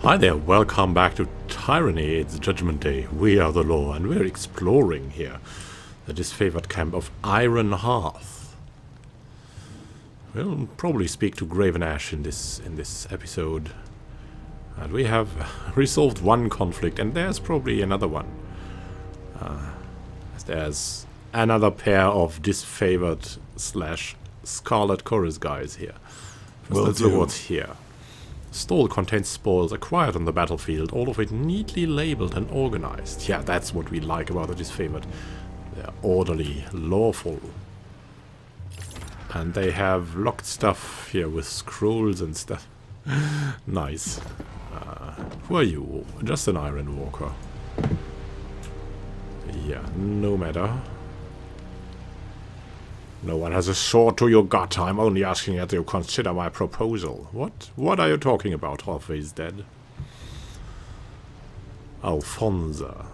Hi there, welcome back to Tyranny. It's Judgment Day. We are the law, and we're exploring here the disfavored camp of Hearth. We'll probably speak to Graven Ash in this episode. And we have resolved one conflict, and there's probably another one. There's another pair of disfavored / Scarlet Chorus guys here. First, let's look what's here. Stall contains spoils acquired on the battlefield, all of it neatly labeled and organized. Yeah, that's what we like about the disfavored. They're orderly, lawful. And they have locked stuff here with scrolls and stuff. Nice. Who are you? Just an Iron Walker. Yeah, no matter. No one has a sword to your gut. I'm only asking that you consider my proposal. What? What are you talking about? Halfway is dead. Alfonso.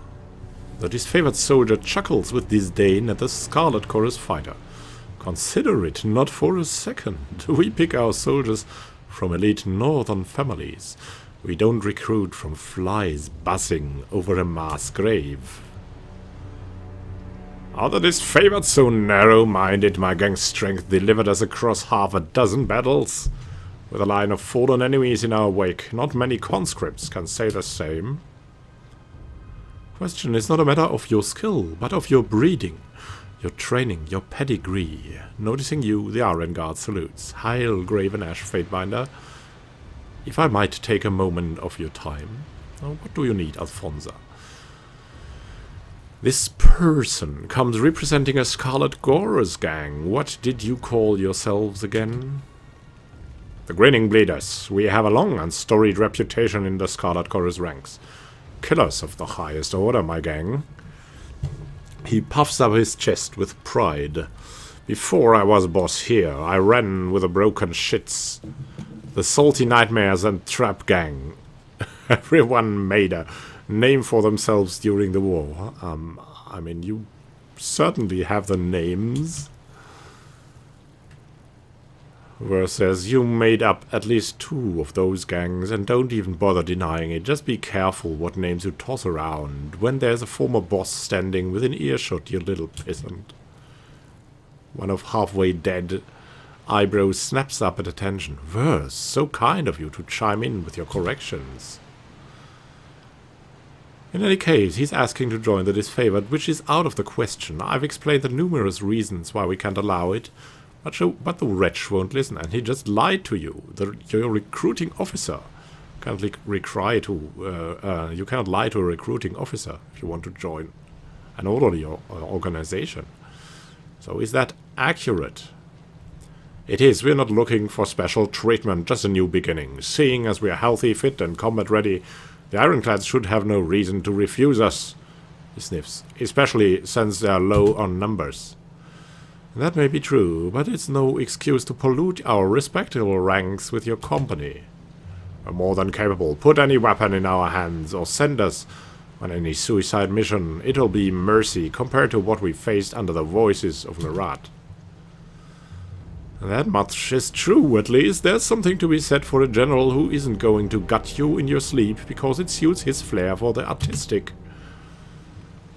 The disfavored soldier chuckles with disdain at the Scarlet Chorus fighter. Consider it not for a second. We pick our soldiers from elite northern families. We don't recruit from flies buzzing over a mass grave. Are the disfavored so narrow-minded my gang's strength delivered us across half a dozen battles? With a line of fallen enemies in our wake, not many conscripts can say the same. Question is not a matter of your skill, but of your breeding, your training, your pedigree. Noticing you, the Iron Guard salutes. Hail, Graven Ash Fatebinder. If I might take a moment of your time. What do you need, Alfonso? This person comes representing a Scarlet Chorus gang. What did you call yourselves again? The Grinning Bleeders. We have a long and storied reputation in the Scarlet Chorus ranks. Killers of the highest order, my gang. He puffs up his chest with pride. Before I was boss here, I ran with the Broken Shits, the Salty Nightmares and Trap Gang. Everyone made a name for themselves during the war. I mean, you certainly have the names. Versus, you made up at least 2 of those gangs, and don't even bother denying it. Just be careful what names you toss around when there's a former boss standing within earshot, you little peasant. One of halfway dead eyebrows snaps up at attention. Verse, so kind of you to chime in with your corrections. In any case, he's asking to join the disfavored, which is out of the question. I've explained the numerous reasons why we can't allow it, but the wretch won't listen, and he just lied to you. Your recruiting officer. You cannot lie to a recruiting officer if you want to join an orderly organization. So is that accurate? It is. We're not looking for special treatment, just a new beginning. Seeing as we are healthy, fit, and combat ready, the Ironclads should have no reason to refuse us, he sniffs, especially since they are low on numbers. That may be true, but it's no excuse to pollute our respectable ranks with your company. We're more than capable. Put any weapon in our hands, or send us on any suicide mission. It'll be mercy compared to what we faced under the voices of Marat. That much is true, at least. There's something to be said for a general who isn't going to gut you in your sleep because it suits his flair for the artistic.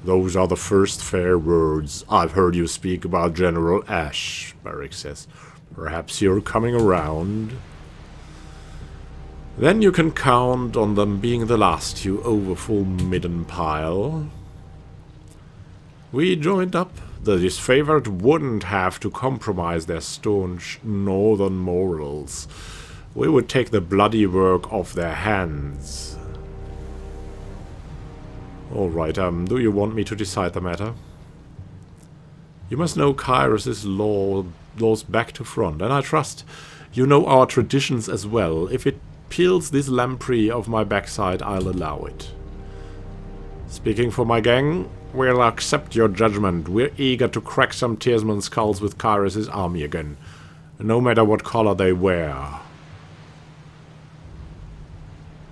Those are the first fair words I've heard you speak about General Ash, Barrick says. Perhaps you're coming around. Then you can count on them being the last, you overfull midden pile. We joined up. The disfavored wouldn't have to compromise their staunch northern morals. We would take the bloody work off their hands. Alright, do you want me to decide the matter? You must know Kyros' laws back to front, and I trust you know our traditions as well. If it peels this lamprey off my backside, I'll allow it. Speaking for my gang, we'll accept your judgment. We're eager to crack some Tearsman skulls with Kyros' army again, no matter what color they wear.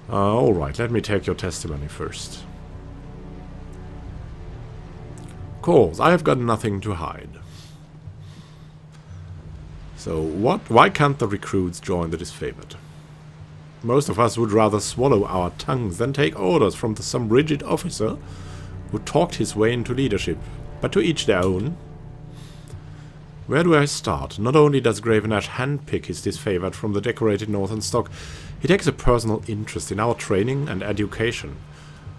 Alright, let me take your testimony first. Of course, I have got nothing to hide. So, why can't the recruits join the disfavored? Most of us would rather swallow our tongues than take orders from some rigid officer who talked his way into leadership. But to each their own. Where do I start? Not only does Gravenash handpick his disfavored from the decorated northern stock, he takes a personal interest in our training and education.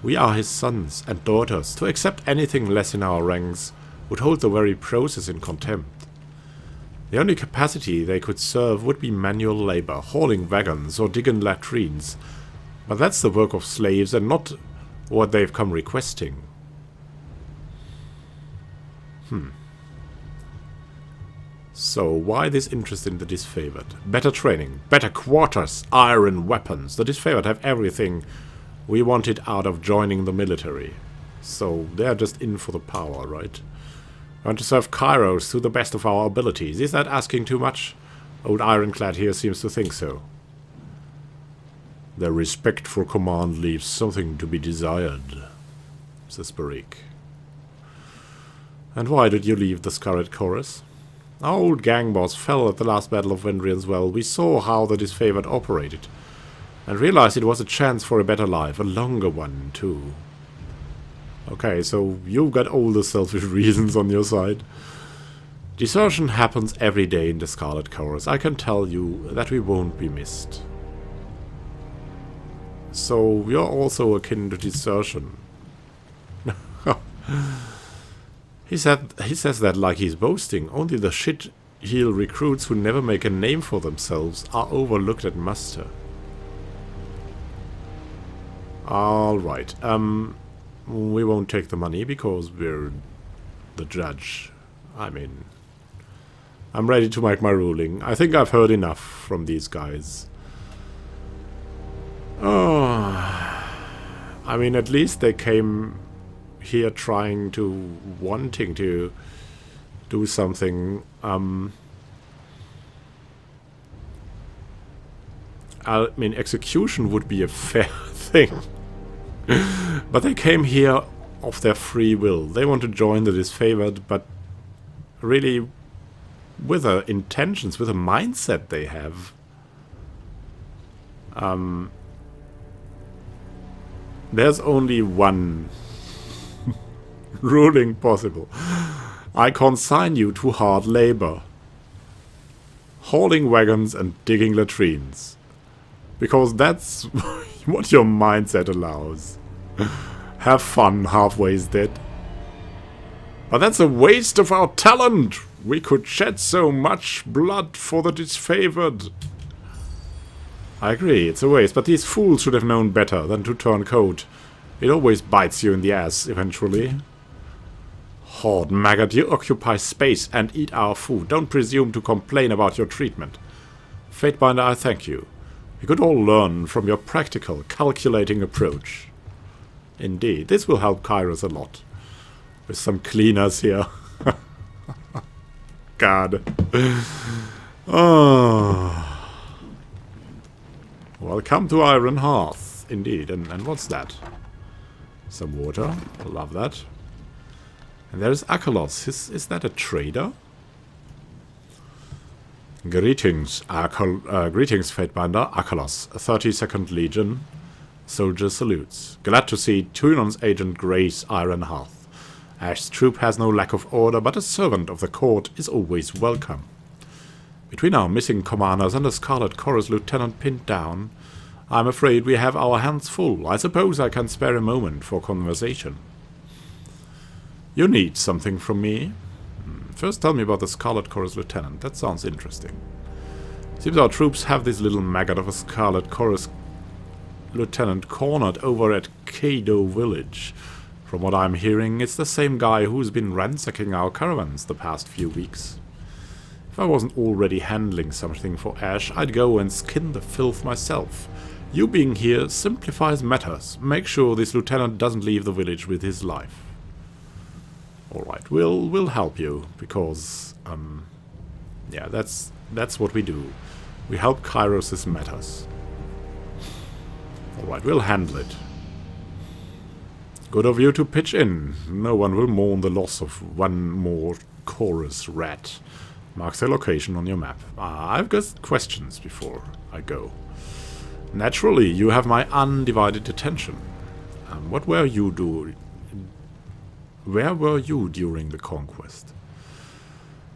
We are his sons and daughters. To accept anything less in our ranks would hold the very process in contempt. The only capacity they could serve would be manual labor, hauling wagons or digging latrines. But that's the work of slaves and not what they've come requesting. So, why this interest in the disfavored? Better training, better quarters, iron weapons. The disfavored have everything we wanted out of joining the military. So, they're just in for the power, right? We want to serve Kyros to the best of our abilities. Is that asking too much? Old Ironclad here seems to think so. Their respect for command leaves something to be desired, says Barik. And why did you leave the Scarlet Chorus? Our old gang boss fell at the last battle of Vendrian's Well. We saw how the disfavored operated, and realized it was a chance for a better life, a longer one, too. Okay, so you've got all the selfish reasons on your side. Desertion happens every day in the Scarlet Chorus. I can tell you that we won't be missed. So, you're also akin to desertion. He says that like he's boasting. Only the shit-heel recruits who never make a name for themselves are overlooked at muster. Alright, we won't take the money because we're the judge. I mean, I'm ready to make my ruling. I think I've heard enough from these guys. Oh, I mean, at least they came here wanting to do something. I mean, execution would be a fair thing. But they came here of their free will. They want to join the disfavored, but really with the intentions, with the mindset they have. There's only one ruling possible. I consign you to hard labor. Hauling wagons and digging latrines. Because that's what your mindset allows. Have fun, halfway's dead. But that's a waste of our talent! We could shed so much blood for the disfavored. I agree, it's a waste, but these fools should have known better than to turn coat. It always bites you in the ass, eventually. Horde maggot, you occupy space and eat our food. Don't presume to complain about your treatment. Fatebinder, I thank you. We could all learn from your practical, calculating approach. Indeed, this will help Kyros a lot. With some cleaners here. God. Oh. Welcome to Iron Hearth. Indeed, and what's that? Some water. Love that. And there's Akalos. Is that a trader? Greetings, greetings, Fatebinder. Akalos, 32nd Legion. Soldier salutes. Glad to see Tunon's agent grace Iron Hearth. Ash's troop has no lack of order, but a servant of the court is always welcome. Between our missing commanders and the Scarlet Chorus Lieutenant pinned down, I'm afraid we have our hands full. I suppose I can spare a moment for conversation. You need something from me? First tell me about the Scarlet Chorus Lieutenant. That sounds interesting. Seems our troops have this little maggot of a Scarlet Chorus Lieutenant cornered over at Kado Village. From what I'm hearing, it's the same guy who's been ransacking our caravans the past few weeks. If I wasn't already handling something for Ash, I'd go and skin the filth myself. You being here simplifies matters. Make sure this lieutenant doesn't leave the village with his life. Alright, we'll help you, because, yeah, that's what we do. We help Kyros' matters. Alright, we'll handle it. Good of you to pitch in. No one will mourn the loss of one more chorus rat. Mark their location on your map. I've got questions before I go. Naturally, you have my undivided attention. What were you doing? Where were you during the conquest?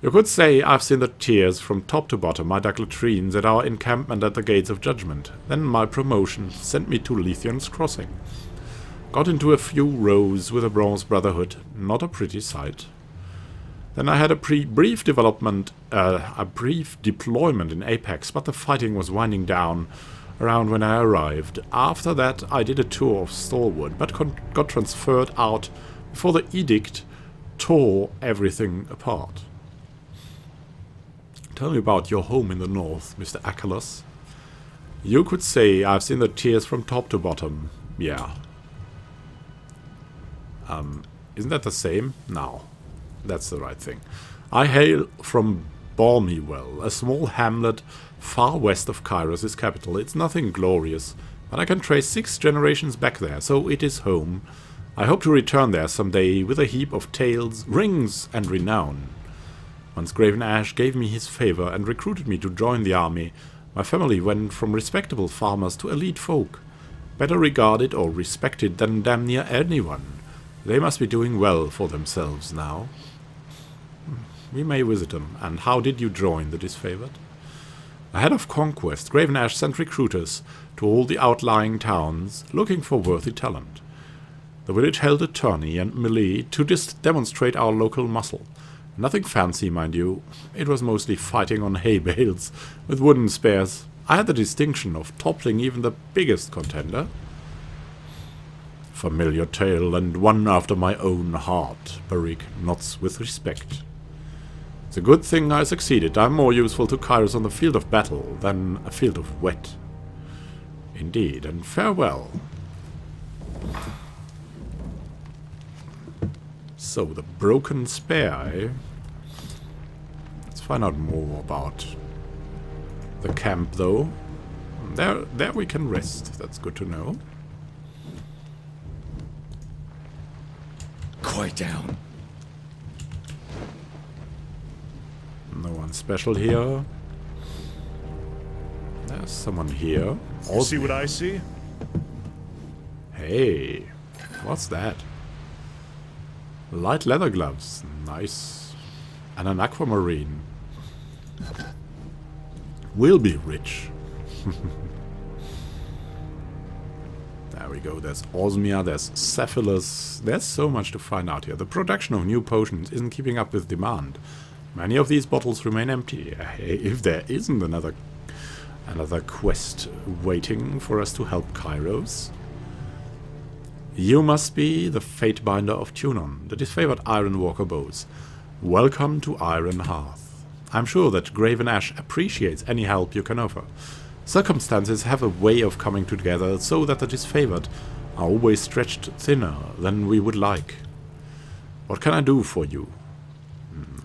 You could say I've seen the tears from top to bottom, my dark latrines at our encampment at the Gates of Judgment. Then my promotion sent me to Lethion's Crossing. Got into a few rows with the Bronze Brotherhood, not a pretty sight. Then I had a brief deployment in Apex, but the fighting was winding down around when I arrived. After that I did a tour of Stalwood, but got transferred out before the edict tore everything apart. Tell me about your home in the north, Mr. Achelos. You could say I've seen the tears from top to bottom. Yeah. Isn't that the same? No. That's the right thing. I hail from Balmywell, a small hamlet far west of Kyros' capital. It's nothing glorious, but I can trace 6 generations back there, so it is home. I hope to return there someday with a heap of tales, rings, and renown. Once Graven Ash gave me his favor and recruited me to join the army, my family went from respectable farmers to elite folk, better regarded or respected than damn near anyone. They must be doing well for themselves now. We may visit them. And how did you join the disfavored? Ahead of conquest, Graven Ash sent recruiters to all the outlying towns looking for worthy talent. The village held a tourney and melee to demonstrate our local muscle. Nothing fancy, mind you. It was mostly fighting on hay bales with wooden spears. I had the distinction of toppling even the biggest contender. Familiar tale, and one after my own heart, Barik nods with respect. It's a good thing I succeeded. I'm more useful to Kyros on the field of battle than a field of wet. Indeed, and farewell. So, the broken spear, eh? Let's find out more about the camp, though. There we can rest. That's good to know. Quiet down. No one special here. There's someone here. You see what I see? Hey, what's that? Light leather gloves. Nice. And an aquamarine. We'll be rich. There we go. There's osmia, there's cephalus. There's so much to find out here. The production of new potions isn't keeping up with demand. Many of these bottles remain empty. If there isn't another quest waiting for us to help Kyros. You must be the Fatebinder of Tunon, the disfavored Iron Walker bows. Welcome to Iron Hearth. I'm sure that Graven Ash appreciates any help you can offer. Circumstances have a way of coming together so that the disfavored are always stretched thinner than we would like. What can I do for you?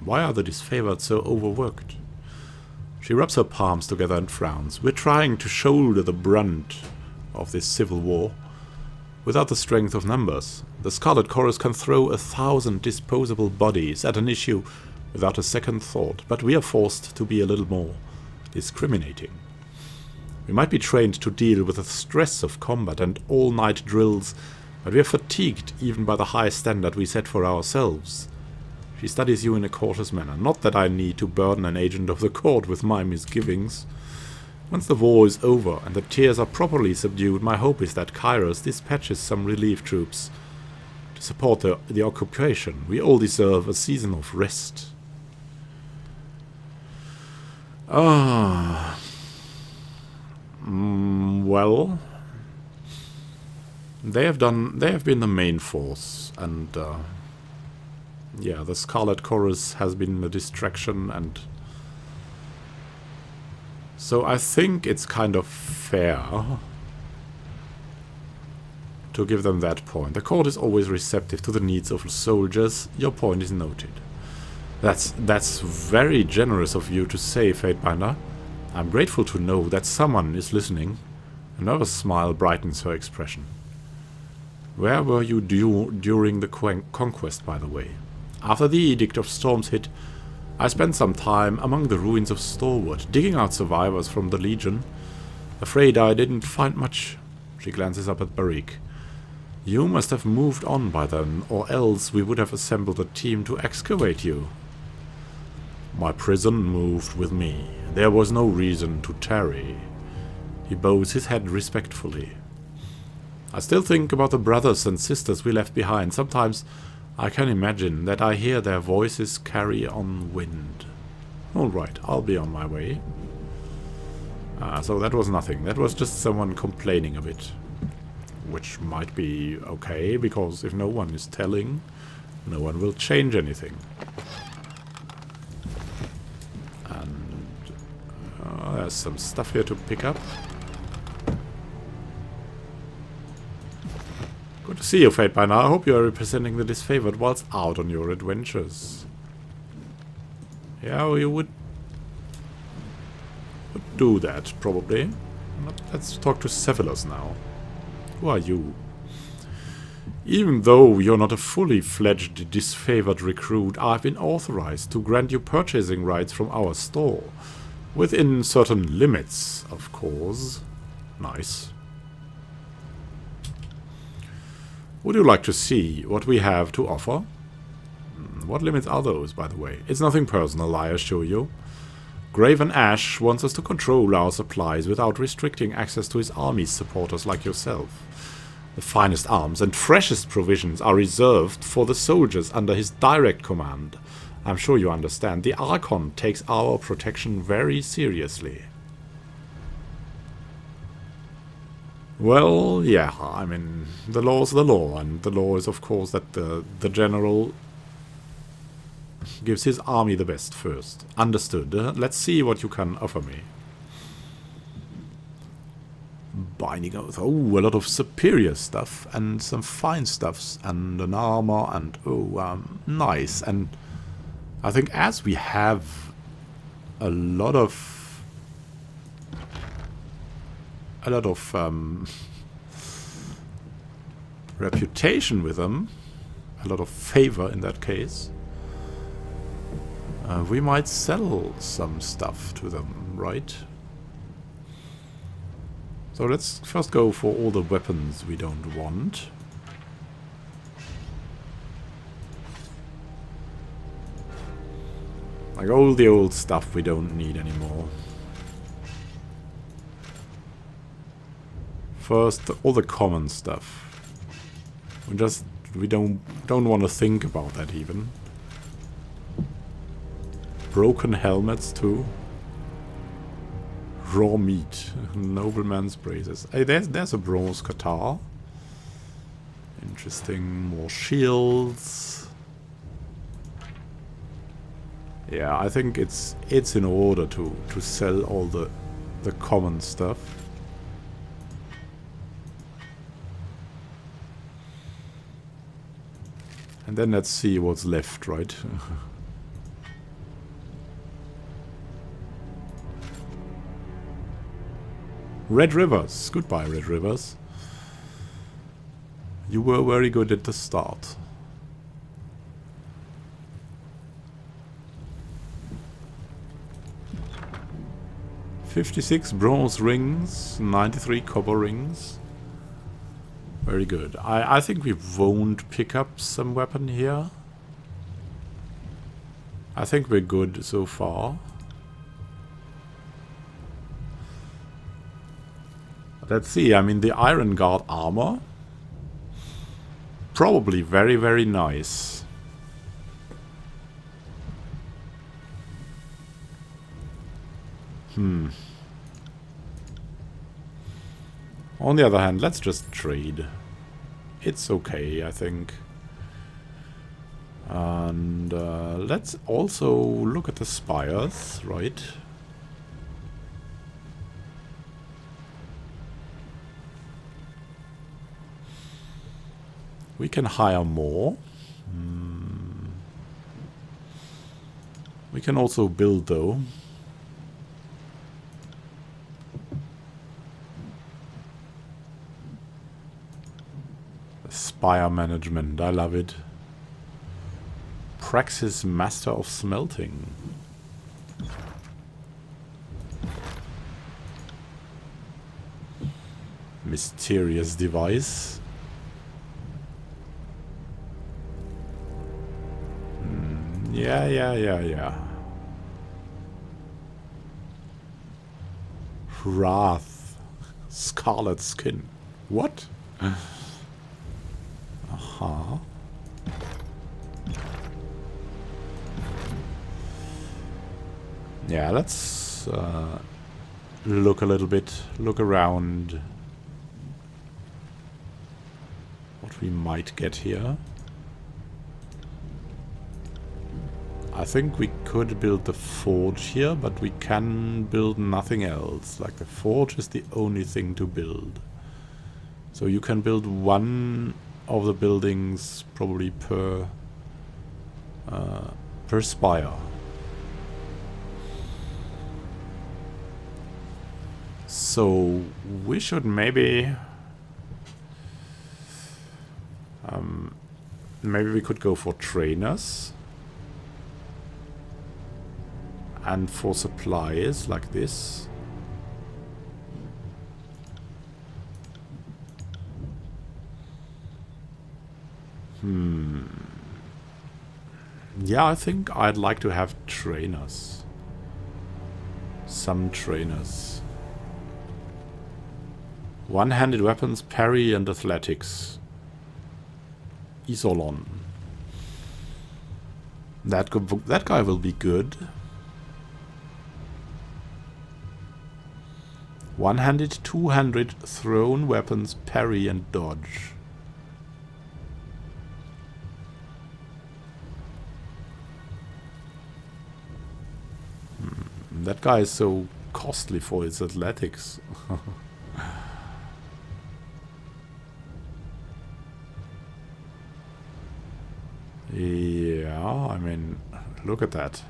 Why are the disfavored so overworked? She rubs her palms together and frowns. We're trying to shoulder the brunt of this civil war. Without the strength of numbers, the Scarlet Chorus can throw 1,000 disposable bodies at an issue without a second thought, but we are forced to be a little more discriminating. We might be trained to deal with the stress of combat and all-night drills, but we are fatigued even by the high standard we set for ourselves. She studies you in a cautious manner. Not that I need to burden an agent of the court with my misgivings. Once the war is over and the tears are properly subdued, my hope is that Kyros dispatches some relief troops to support the occupation. We all deserve a season of rest. Well, they have been the main force, and yeah, the Scarlet Chorus has been a distraction, and so I think it's kind of fair to give them that point. The court is always receptive to the needs of soldiers. Your point is noted. That's very generous of you to say, Fatebinder. I'm grateful to know that someone is listening. Another smile brightens her expression. Where were you during the conquest, by the way? After the Edict of Storms hit, I spent some time among the ruins of Stalwood, digging out survivors from the Legion. Afraid I didn't find much. She glances up at Barik. You must have moved on by then, or else we would have assembled a team to excavate you. My prison moved with me. There was no reason to tarry. He bows his head respectfully. I still think about the brothers and sisters we left behind. Sometimes I can imagine that I hear their voices carry on wind. Alright, I'll be on my way. So that was nothing. That was just someone complaining a bit. Which might be okay, because if no one is telling, no one will change anything. And there's some stuff here to pick up. Good to see you, Fatebinder. I hope you are representing the disfavored whilst out on your adventures. Yeah, you would do that, probably. Let's talk to Sevelos now. Who are you? Even though you're not a fully fledged disfavored recruit, I've been authorized to grant you purchasing rights from our store. Within certain limits, of course. Nice. Would you like to see what we have to offer? What limits are those, by the way? It's nothing personal, I assure you. Graven Ash wants us to control our supplies without restricting access to his army's supporters like yourself. The finest arms and freshest provisions are reserved for the soldiers under his direct command. I'm sure you understand. The Archon takes our protection very seriously. Well, yeah, I mean, the law's the law, and the law is, of course, that the general gives his army the best first. Understood. Let's see what you can offer me. Binding Oath. Oh, a lot of superior stuff, and some fine stuffs, and an armor, and nice. And I think as we have a lot of reputation with them, a lot of favor in that case, we might sell some stuff to them, right? So let's first go for all the weapons we don't want. Like all the old stuff we don't need anymore. First, all the common stuff. We don't want to think about that even. Broken helmets too. Raw meat. Nobleman's braces. Hey, there's a bronze guitar. Interesting. More shields. Yeah, I think it's in order to sell all the common stuff. And then let's see what's left, right? Red Rivers. Goodbye, Red Rivers. You were very good at the start. $56 bronze rings, 93 copper rings. Very good. I think we won't pick up some weapon here. I think we're good so far. Let's see, I mean the Iron Guard armor. Probably very, very nice. On the other hand, let's just trade. It's okay, I think. And let's also look at the spires, right? We can hire more. We can also build, though. Spire management, I love it. Praxis Master of Smelting. mysterious device. Yeah. Hearth. Scarlet skin. What? Uh-huh. Yeah, let's look a little bit, look around what we might get here. I think we could build the forge here, but we can build nothing else. Like, the forge is the only thing to build. So you can build one of the buildings probably per spire. So we should maybe maybe we could go for trainers and for supplies like this. Yeah, I think I'd like to have trainers. Some trainers. One-handed weapons, parry and athletics. Isolon. That guy will be good. One-handed, two-handed, thrown weapons, parry and dodge. That guy is so costly for his athletics. Yeah, I mean, look at that.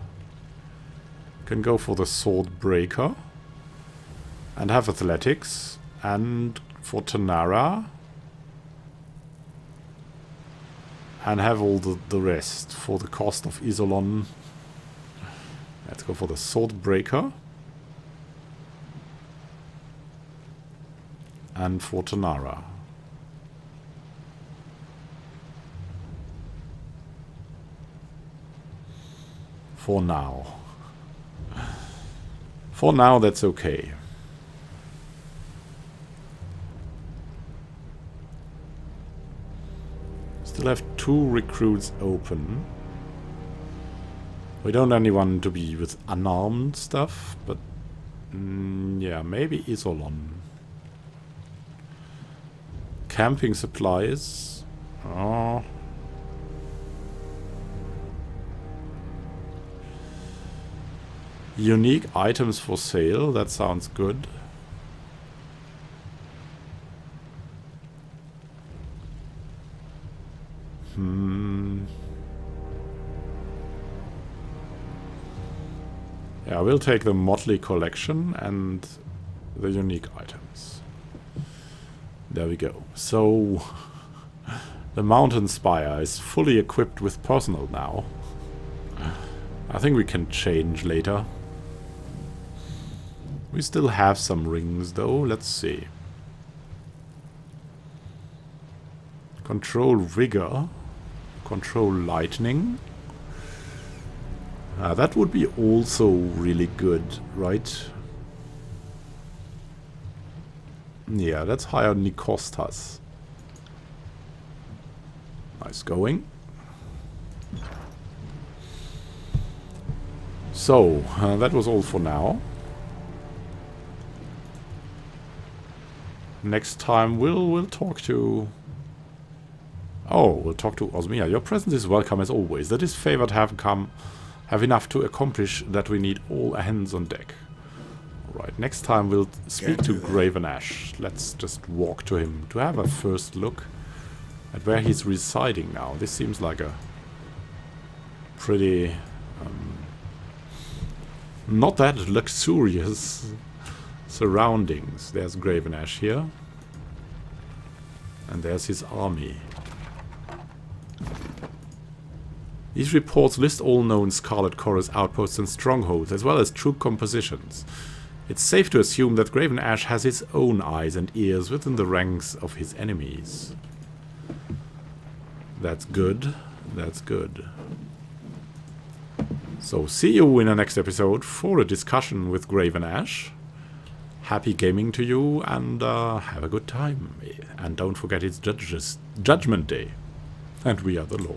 Can go for the sword breaker and have athletics, and for Tanara and have all the rest for the cost of Isolon. Let's go for the sword breaker and for Tanara. For now. For now, that's okay. Still have 2 recruits open. We don't want anyone to be with unarmed stuff, but yeah, maybe Isolon. Camping supplies. Oh. Unique items for sale. That sounds good. Yeah, we'll take the motley collection and the unique items. There we go. So the mountain spire is fully equipped with personnel now. I think we can change later. We still have some rings though. Let's see. Control vigor. Control lightning. That would be also really good, right? Yeah, let's hire Nikostas. Nice going. So, that was all for now. Next time we'll talk to... Oh, we'll talk to Osmia. Your presence is welcome as always. That is favored have enough to accomplish that we need all hands on deck. Alright, next time we'll speak to Graven Ash. Let's just walk to him to have a first look at where he's residing now. This seems like a pretty... not that luxurious surroundings. There's Graven Ash here. And there's his army. These reports list all known Scarlet Chorus outposts and strongholds, as well as troop compositions. It's safe to assume that Graven Ash has his own eyes and ears within the ranks of his enemies. That's good. That's good. So, see you in the next episode for a discussion with Graven Ash. Happy gaming to you, and have a good time. And don't forget it's Judgment Day. And we are the law.